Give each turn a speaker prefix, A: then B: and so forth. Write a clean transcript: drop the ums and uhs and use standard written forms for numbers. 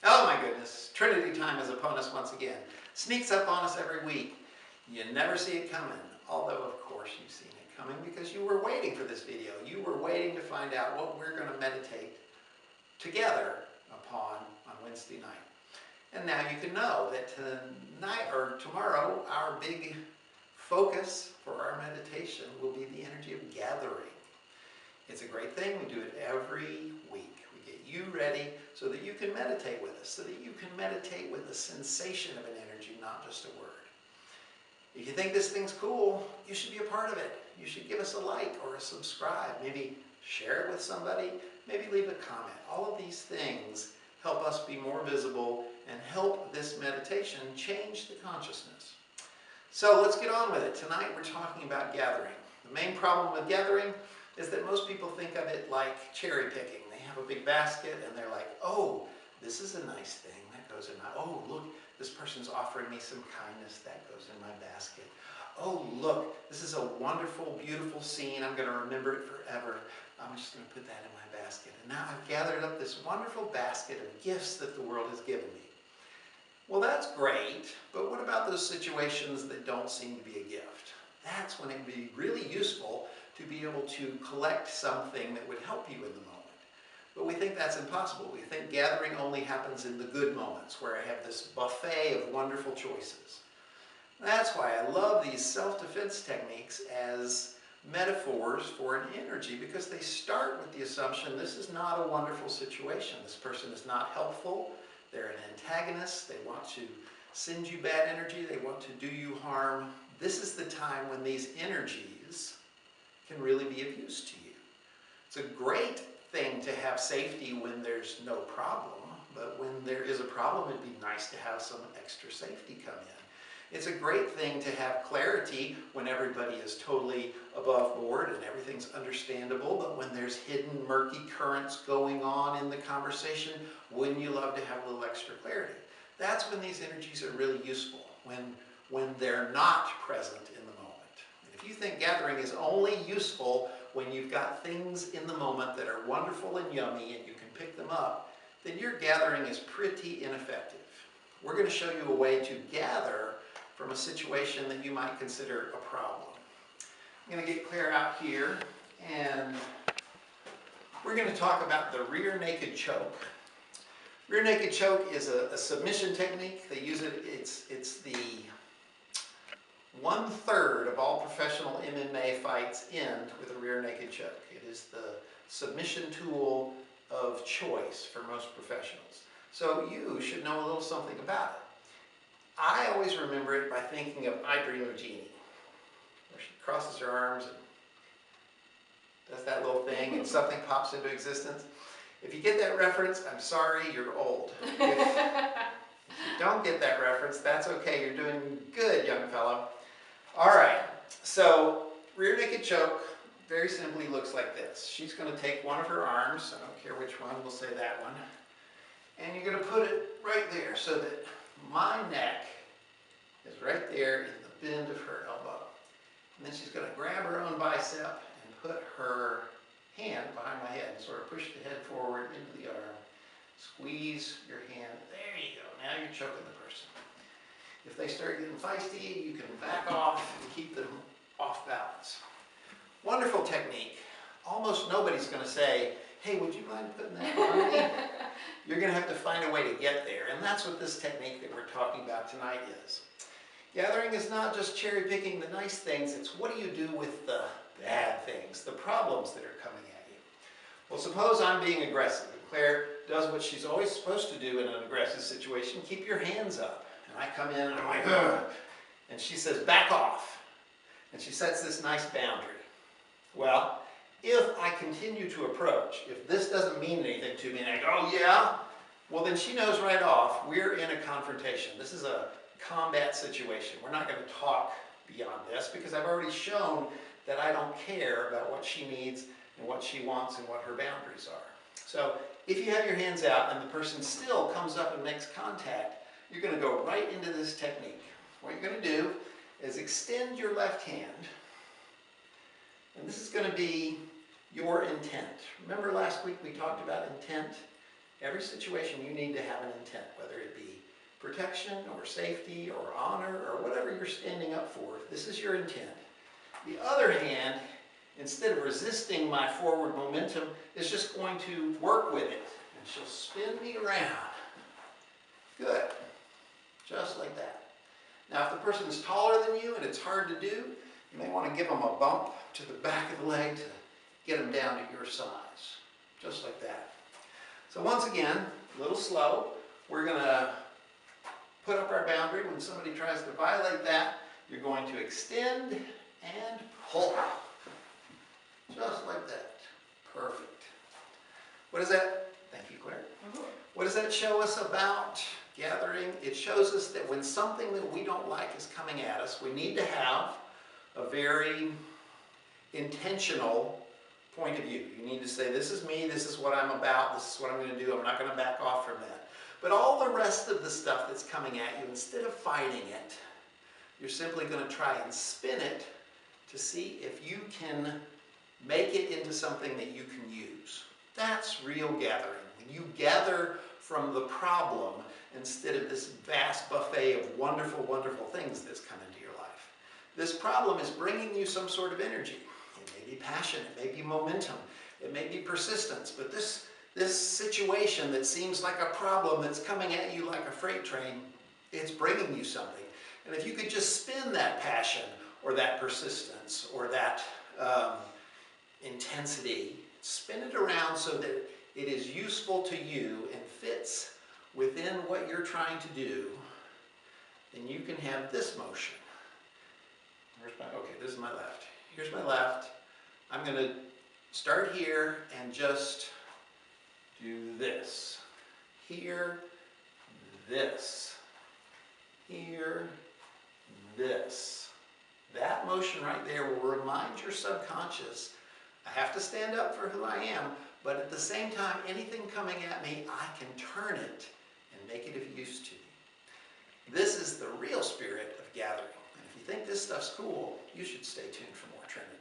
A: Oh my goodness, Trinity time is upon us once again. Sneaks up on us every week. You never see it coming, although of course you've seen it coming because you were waiting for this video. You were waiting to find out what we're going to meditate together upon on Wednesday night. And now you can know that tonight or tomorrow our big focus for our meditation will be the energy of gathering. It's a great thing. We do it every week. We get you ready so that you can meditate with us, so that you can meditate with the sensation of an energy, not just a word. If you think this thing's cool, you should be a part of it. You should give us a like or a subscribe. Maybe share it with somebody. Maybe leave a comment. All of these things help us be more visible and help this meditation change the consciousness. So let's get on with it. Tonight we're talking about gathering. The main problem with gathering is that most people think of it like cherry picking. They have a big basket and they're like, oh, this is a nice thing. That goes in my, oh, look, this person's offering me some kindness. That goes in my basket. Oh, look, this is a wonderful, beautiful scene. I'm going to remember it forever. I'm just going to put that in my basket. And now I've gathered up this wonderful basket of gifts that the world has given me. Well, that's great, but what about those situations that don't seem to be a gift? That's when it would be really useful to be able to collect something that would help you in the moment. But we think that's impossible. We think gathering only happens in the good moments, where I have this buffet of wonderful choices. That's why I love these self-defense techniques as metaphors for an energy, because they start with the assumption this is not a wonderful situation. This person is not helpful. They're an antagonist. They want to send you bad energy. They want to do you harm. This is the time when these energies can really be of use to you. It's a great thing to have safety when there's no problem, but when there is a problem, it'd be nice to have some extra safety come in. It's a great thing to have clarity when everybody is totally above board and everything's understandable, but when there's hidden murky currents going on in the conversation, wouldn't you love to have a little extra clarity? That's when these energies are really useful, when they're not present in the moment. And if you think gathering is only useful when you've got things in the moment that are wonderful and yummy and you can pick them up, then your gathering is pretty ineffective. We're going to show you a way to gather from a situation that you might consider a problem. I'm going to get Claire out here, and we're going to talk about the rear naked choke. Rear naked choke is a submission technique. They use it, it's the 1/3 of all professional MMA fights end with a rear naked choke. It is the submission tool of choice for most professionals. So you should know a little something about it. I always remember it by thinking of I Dream of Jeannie, where she crosses her arms and does that little thing and something pops into existence. If you get that reference, I'm sorry, you're old. If you don't get that reference, that's okay. You're doing good, young fellow. All right, so rear naked choke very simply looks like this. She's going to take one of her arms, I don't care which one, we'll say that one, and you're going to put it right there so that my neck is right there in the bend of her elbow. And then she's going to grab her own bicep and put her hand behind my head and sort of push the head forward into the arm. Squeeze your hand. There you go. Now you're choking the person. If they start getting feisty, you can back off and keep them off balance. Wonderful technique. Almost nobody's going to say, hey, would you mind putting that on me? You're going to have to find a way to get there. And that's what this technique that we're talking about tonight is. Gathering is not just cherry picking the nice things. It's what do you do with the bad things, the problems that are coming at you. Well, suppose I'm being aggressive. And Claire does what she's always supposed to do in an aggressive situation. Keep your hands up. And I come in and I'm like, ugh. And she says, back off. And she sets this nice boundary. Well, if I continue to approach, if this doesn't mean anything to me and I go, oh yeah, well then she knows right off, we're in a confrontation. This is a combat situation. We're not going to talk beyond this because I've already shown that I don't care about what she needs and what she wants and what her boundaries are. So if you have your hands out and the person still comes up and makes contact, you're going to go right into this technique. What you're going to do is extend your left hand, and this is going to be your intent. Remember last week we talked about intent? Every situation you need to have an intent, whether it be protection or safety or honor or whatever you're standing up for. This is your intent. The other hand, instead of resisting my forward momentum, is just going to work with it. And she'll spin me around. Good. Just like that. Now, if the person is taller than you and it's hard to do, you may want to give them a bump to the back of the leg to get them down to your size. Just like that. So once again, a little slow. We're going to put up our boundary. When somebody tries to violate that, you're going to extend and pull. Just like that. Perfect. What does that, thank you, Claire. What does that show us about gathering? It shows us that when something that we don't like is coming at us, we need to have a very intentional point of view. You need to say, this is me, this is what I'm about, this is what I'm going to do, I'm not going to back off from that. But all the rest of the stuff that's coming at you, instead of fighting it, you're simply going to try and spin it to see if you can make it into something that you can use. That's real gathering. When you gather from the problem instead of this vast buffet of wonderful, wonderful things that's come into your life. This problem is bringing you some sort of energy. It may be passion, it may be momentum, it may be persistence, but this situation that seems like a problem that's coming at you like a freight train, it's bringing you something. And if you could just spin that passion or that persistence or that intensity, spin it around so that it is useful to you and fits within what you're trying to do, then you can have this motion. Okay, this is my left. Here's my left. I'm going to start here and just do this. Here, this. Here, this. That motion right there will remind your subconscious, I have to stand up for who I am, but at the same time, anything coming at me, I can turn it and make it of use to me. This is the real spirit of gathering. And if you think this stuff's cool, you should stay tuned for more Trinity.